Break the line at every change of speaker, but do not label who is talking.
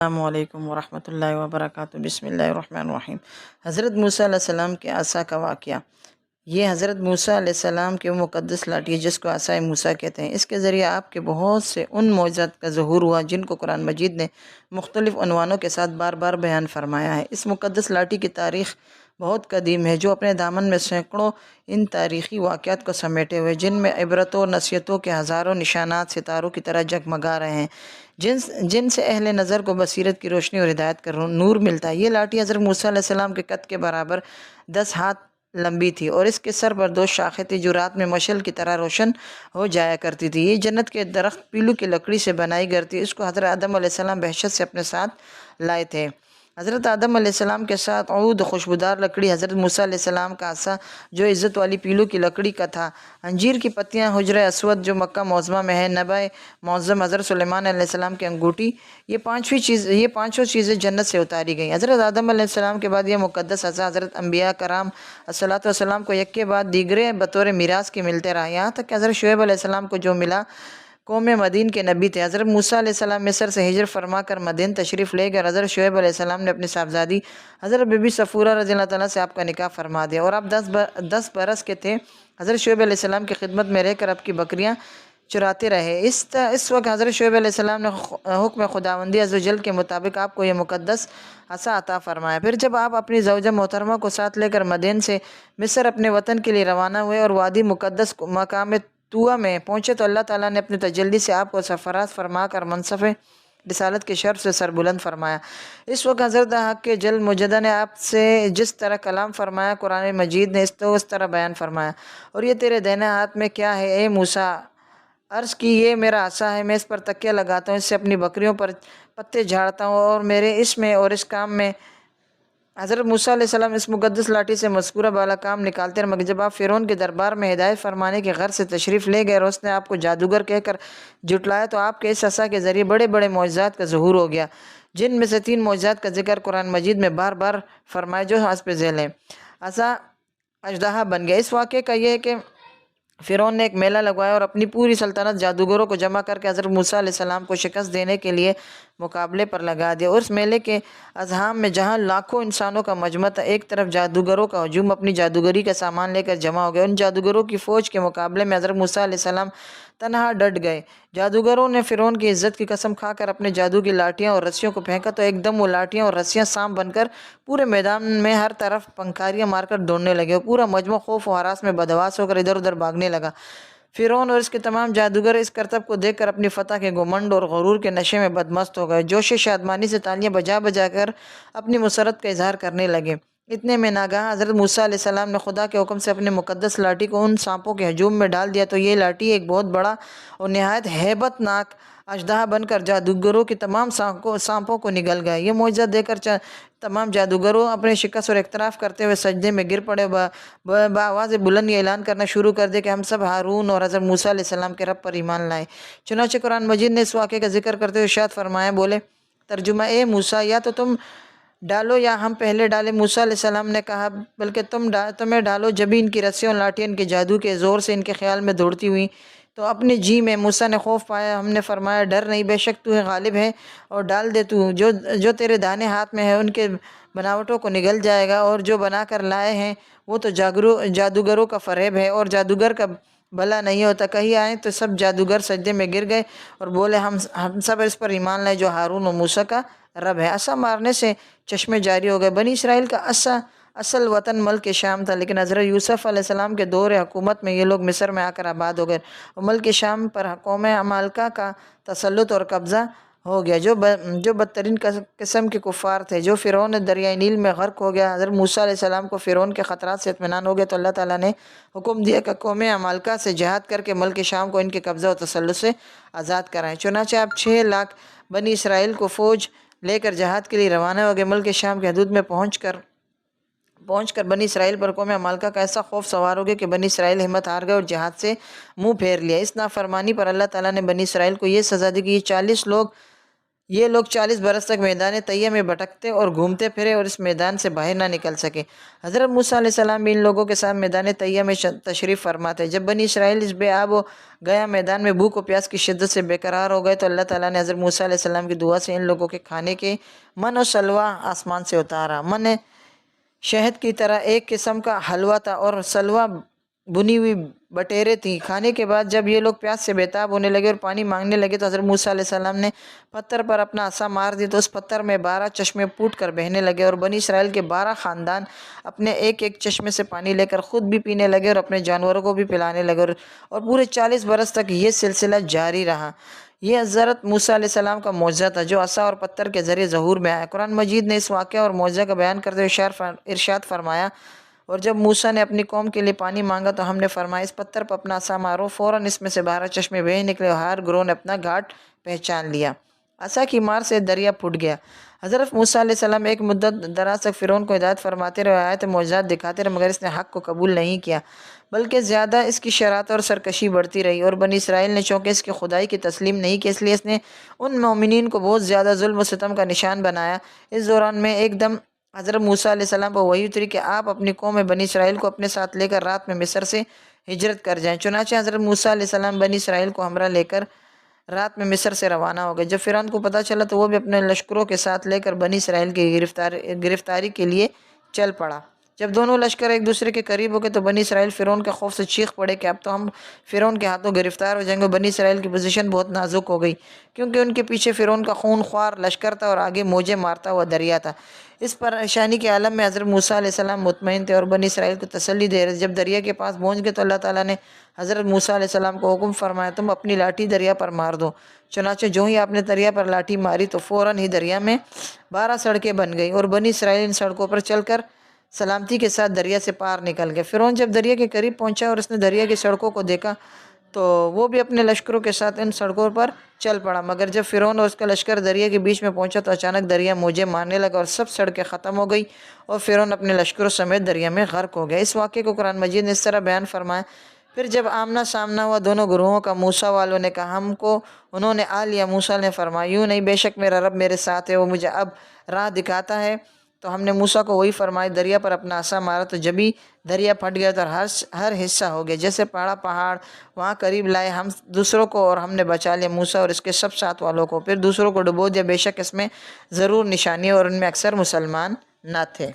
السلام علیکم ورحمۃ اللہ وبرکاتہ۔ بسم اللہ الرحمن الرحیم۔ حضرت موسیٰ علیہ السلام کے عصا کا واقعہ۔ یہ حضرت موسیٰ علیہ السلام کی مقدس لاٹھی ہے جس کو عصائے موسیٰ کہتے ہیں۔ اس کے ذریعے آپ کے بہت سے ان معجزات کا ظہور ہوا جن کو قرآن مجید نے مختلف عنوانوں کے ساتھ بار بار بیان فرمایا ہے۔ اس مقدس لاٹھی کی تاریخ بہت قدیم ہے، جو اپنے دامن میں سینکڑوں ان تاریخی واقعات کو سمیٹے ہوئے، جن میں عبرتوں نصیحتوں کے ہزاروں نشانات ستاروں کی طرح جگمگا رہے ہیں، جن سے اہل نظر کو بصیرت کی روشنی اور ہدایت کا نور ملتا ہے۔ یہ لاٹھی حضرت موسیٰ علیہ السلام کے قد کے برابر 10 ہاتھ لمبی تھی اور اس کے سر پر 2 شاخیں تھی جو رات میں مشعل کی طرح روشن ہو جایا کرتی تھی۔ یہ جنت کے درخت پیلو کی لکڑی سے بنائی گئی تھی۔ اس کو حضرت آدم علیہ السلام بحشت سے اپنے ساتھ لائے تھے۔ حضرت آدم علیہ السلام کے ساتھ عود خوشبودار لکڑی، حضرت موسیٰ علیہ السلام کا عصا جو عزت والی پیلو کی لکڑی کا تھا، انجیر کی پتیاں، حجر اسود جو مکہ معظمہ میں ہے، نبع معظم حضرت سلیمان علیہ السلام کی انگوٹھی، یہ پانچوں چیزیں جنت سے اتاری گئیں۔ حضرت آدم علیہ السلام کے بعد یہ مقدس عصا حضرت انبیاء کرام الصلاۃ والسلام کو یک کے بعد دیگرے بطور میراث کے ملتے رہا، یہاں تک کہ حضرت شعیب علیہ السلام کو جو ملا قوم مدین کے نبی تھے۔ حضرت موسیٰ علیہ السلام مصر سے ہجرت فرما کر مدین تشریف لے گئے۔ حضرت شعیب علیہ السلام نے اپنی صاحبزادی حضرت بی بی صفورہ رضی اللہ تعالیٰ سے آپ کا نکاح فرما دیا اور آپ 10 برس کے تھے۔ حضرت شعیب علیہ السلام کی خدمت میں رہ کر آپ کی بکریاں چراتے رہے۔ اس وقت حضرت شعیب علیہ السلام نے حکم خداوندی عز و جل کے مطابق آپ کو یہ مقدس عصا عطا فرمایا۔ پھر جب آپ اپنی زوجہ محترمہ کو ساتھ لے کر مدین سے مصر اپنے وطن کے لیے روانہ ہوئے اور وادی مقدس مقام طوٰ میں پہنچے تو اللہ تعالیٰ نے اپنی تجلی سے آپ کو سرفراز فرما کر منصب رسالت کے شرف سے سربلند فرمایا۔ اس وقت حضرت حق کے جل مجدہ نے آپ سے جس طرح کلام فرمایا، قرآن مجید نے اس طرح بیان فرمایا۔ اور یہ تیرے دائیں ہاتھ میں کیا ہے اے موسیٰ؟ عرض کی یہ میرا عصا ہے، میں اس پر تکیہ لگاتا ہوں، اس سے اپنی بکریوں پر پتے جھاڑتا ہوں اور میرے اس میں اور اس کام میں۔ حضرت موسیٰ علیہ السلام اس مقدس لاٹھی سے مذکورہ بالا کام نکالتے رہے، مگر جب آپ فرعون کے دربار میں ہدایت فرمانے کے غرض سے تشریف لے گئے اور اس نے آپ کو جادوگر کہہ کر جھٹلایا تو آپ کے اس عصا کے ذریعے بڑے بڑے معجزات کا ظہور ہو گیا، جن میں سے 3 معجزات کا ذکر قرآن مجید میں بار بار فرمائے جو حسب ذیل ہیں۔ عصا اژدہا بن گیا۔ اس واقعے کا یہ ہے کہ فرعون نے ایک میلہ لگوایا اور اپنی پوری سلطنت جادوگروں کو جمع کر کے حضرت موسیٰ علیہ السلام کو شکست دینے کے لیے مقابلے پر لگا دیا۔ اور اس میلے کے ازحام میں جہاں لاکھوں انسانوں کا مجمع تھا، ایک طرف جادوگروں کا ہجوم اپنی جادوگری کا سامان لے کر جمع ہو گئے۔ ان جادوگروں کی فوج کے مقابلے میں حضرت موسیٰ علیہ السلام تنہا ڈٹ گئے۔ جادوگروں نے فرعون کی عزت کی قسم کھا کر اپنے جادو کی لاٹھیاں اور رسیوں کو پھینکا تو ایک دم وہ لاٹھیاں اور رسیاں سانپ بن کر پورے میدان میں ہر طرف پنکھاریاں مار کر دوڑنے لگے اور پورا مجمع خوف و ہراس میں بدحواس ہو کر ادھر ادھر بھاگنے لگا۔ فرعون اور اس کے تمام جادوگر اس کرتب کو دیکھ کر اپنی فتح کے گھمنڈ اور غرور کے نشے میں بدمست ہو گئے، جوش شادمانی سے تالیاں بجا بجا کر اپنی مسرت کا اظہار کرنے لگے۔ اتنے میں ناگہاں حضرت موسیٰ علیہ السلام نے خدا کے حکم سے اپنے مقدس لاٹھی کو ان سانپوں کے ہجوم میں ڈال دیا تو یہ لاٹھی ایک بہت بڑا اور نہایت ہیبت ناک اژدہا بن کر جادوگروں کی تمام سانپوں کو نگل گیا۔ یہ معجزہ دیکھ کر تمام جادوگروں اپنے شکست اور اعتراف کرتے ہوئے سجدے میں گر پڑے، بآواز بلند یہ اعلان کرنا شروع کر دیا کہ ہم سب ہارون اور حضرت موسیٰ علیہ السلام کے رب پر ایمان لائے۔ چنانچہ قرآن مجید نے اس واقعے کا ذکر کرتے ہوئے ارشاد فرمایا، بولے ترجمہ: اے موسیٰ، یا تو تم ڈالو یا ہم پہلے ڈالیں۔ موسیٰ علیہ السلام نے کہا بلکہ تمہیں ڈالو۔ جبھی ان کی رسیاں اور لاٹھیاں ان کے جادو کے زور سے ان کے خیال میں دوڑتی ہوئیں تو اپنے جی میں موسیٰ نے خوف پایا۔ ہم نے فرمایا ڈر نہیں، بے شک تو غالب ہے اور ڈال دے تو جو تیرے دانے ہاتھ میں ہے ان کے بناوٹوں کو نگل جائے گا، اور جو بنا کر لائے ہیں وہ تو جادوگروں کا فریب ہے اور جادوگر کا بھلا نہیں ہوتا۔ کہیں آئیں تو سب جادوگر سجدے میں گر گئے اور بولے ہم سب اس پر ایمان لائے جو ہارون اور موسیٰ کا رب ہے۔ عصا مارنے سے چشمے جاری ہو گئے۔ بنی اسرائیل کا اصل وطن ملک شام تھا، لیکن حضرت یوسف علیہ السلام کے دور حکومت میں یہ لوگ مصر میں آ کر آباد ہو گئے اور ملک شام پر قوم عمالقہ کا تسلط اور قبضہ ہو گیا، جو بدترین قسم کے کفار تھے۔ جو فرعون دریائے نیل میں غرق ہو گیا۔ حضرت موسیٰ علیہ السلام کو فرعون کے خطرات سے اطمینان ہو گیا تو اللہ تعالیٰ نے حکم دیا کہ قوم عمالقہ سے جہاد کر کے ملک شام کو ان کے قبضہ و تسلط سے آزاد کرائیں۔ چنانچہ آپ 6 لاکھ بنی اسرائیل کو فوج لے کر جہاد کے لیے روانہ ہو گئے۔ ملک شام کی حدود میں پہنچ کر بنی اسرائیل پر قوم عمالقہ کا ایسا خوف سوار ہو گیا کہ بنی اسرائیل ہمت ہار گئے اور جہاد سے منہ پھیر لیا۔ اس نافرمانی پر اللہ تعالیٰ نے بنی اسرائیل کو یہ سزا دی کہ یہ 40 لوگ یہ لوگ 40 برس تک میدان طیہ میں بھٹکتے اور گھومتے پھرے اور اس میدان سے باہر نہ نکل سکے۔ حضرت موسیٰ علیہ السلام بھی ان لوگوں کے ساتھ میدان طیہ میں تشریف فرما تھے۔ جب بنی اسرائیل اس بے آب و گیا میدان میں بھوک و پیاس کی شدت سے بے قرار ہو گئے تو اللہ تعالیٰ نے حضرت موسیٰ علیہ السلام کی دعا سے ان لوگوں کے کھانے کے من و سلوہ آسمان سے اتارا۔ من شہد کی طرح ایک قسم کا حلوہ تھا اور سلوہ بنی ہوئی بٹیرے تھیں۔ کھانے کے بعد جب یہ لوگ پیاس سے بےتاب ہونے لگے اور پانی مانگنے لگے تو حضرت موسیٰ علیہ السلام نے پتھر پر اپنا عصا مار دی تو اس پتھر میں 12 چشمے پھوٹ کر بہنے لگے اور بنی اسرائیل کے 12 خاندان اپنے ایک ایک چشمے سے پانی لے کر خود بھی پینے لگے اور اپنے جانوروں کو بھی پلانے لگے اور پورے 40 برس تک یہ سلسلہ جاری رہا۔ یہ حضرت موسیٰ علیہ السلام کا معجزہ تھا جو عصا اور پتھر کے ذریعے ظہور میں آیا۔ قرآن مجید نے اس واقعہ اور معجزہ کا بیان کرتے ہوئے ارشاد فرمایا، اور جب موسیٰ نے اپنی قوم کے لیے پانی مانگا تو ہم نے فرمایا اس پتھر پر اپنا عصا مارو، فوراً اس میں سے 12 چشمے بہہ نکلے اور ہر گروہ نے اپنا گھاٹ پہچان لیا۔ عصا کی مار سے دریا پھٹ گیا۔ حضرت موسیٰ علیہ السلام ایک مدت دراز تک فرعون کو ہدایت فرماتے رہے، آیات معجزات دکھاتے رہے، مگر اس نے حق کو قبول نہیں کیا، بلکہ زیادہ اس کی شرارت اور سرکشی بڑھتی رہی، اور بنی اسرائیل نے چونکہ اس کی خدائی کی تسلیم نہیں کی اس لیے اس نے ان مومنین کو بہت زیادہ ظلم و ستم کا نشان بنایا۔ اس دوران میں ایک دم حضرت موسیٰ علیہ السلام پر وحی اتری کہ آپ اپنی قوم بنی اسرائیل کو اپنے ساتھ لے کر رات میں مصر سے ہجرت کر جائیں۔ چنانچہ حضرت موسیٰ علیہ السلام بنی اسرائیل کو ہمراہ لے کر رات میں مصر سے روانہ ہو گئے۔ جب فرعون کو پتہ چلا تو وہ بھی اپنے لشکروں کے ساتھ لے کر بنی اسرائیل کی گرفتاری کے لیے چل پڑا۔ جب دونوں لشکر ایک دوسرے کے قریب ہو گئے تو بنی اسرائیل فرعون کے خوف سے چیخ پڑے کہ اب تو ہم فرعون کے ہاتھوں گرفتار ہو جائیں گے۔ بنی اسرائیل کی پوزیشن بہت نازک ہو گئی کیونکہ ان کے پیچھے فرعون کا خون خوار لشکر تھا اور آگے موجیں مارتا ہوا دریا تھا۔ اس پریشانی کے عالم میں حضرت موسیٰ علیہ السلام مطمئن تھے اور بنی اسرائیل کو تسلی دے رہے۔ جب دریا کے پاس پہنچ گئے تو اللہ تعالیٰ نے حضرت موسیٰ علیہ السلام کو حکم فرمایا تم اپنی لاٹھی دریا پر مار دو۔ چنانچہ جو ہی آپ نے دریا پر لاٹھی ماری تو فوراً ہی دریا میں 12 سڑکیں بن گئیں اور بنی اسرائیل ان سڑکوں پر چل کر سلامتی کے ساتھ دریا سے پار نکل گئے۔ فرعون جب دریا کے قریب پہنچا اور اس نے دریا کی سڑکوں کو دیکھا تو وہ بھی اپنے لشکروں کے ساتھ ان سڑکوں پر چل پڑا، مگر جب فرعون اور اس کا لشکر دریا کے بیچ میں پہنچا تو اچانک دریا موجیں مارنے لگا اور سب سڑکیں ختم ہو گئی اور فرعون اپنے لشکروں سمیت دریا میں غرق ہو گیا۔ اس واقعے کو قرآن مجید نے اس طرح بیان فرمایا، پھر جب آمنا سامنا ہوا دونوں گروہوں کا، موسیٰ والوں نے کہا ہم کو انہوں نے آ لیا۔ موسیٰ نے فرمایا یوں نہیں، بے شک میرا رب میرے ساتھ ہے، وہ مجھے اب راہ دکھاتا ہے۔ تو ہم نے موسیٰ کو وہی فرمایا، دریا پر اپنا عصا مارا تو جبھی دریا پھٹ گیا تو ہر حصہ ہو گیا جیسے پہاڑ وہاں قریب لائے ہم دوسروں کو اور ہم نے بچا لیا موسیٰ اور اس کے سب ساتھ والوں کو، پھر دوسروں کو ڈبو دیا، بے شک اس میں ضرور نشانی اور ان میں اکثر مسلمان نہ تھے۔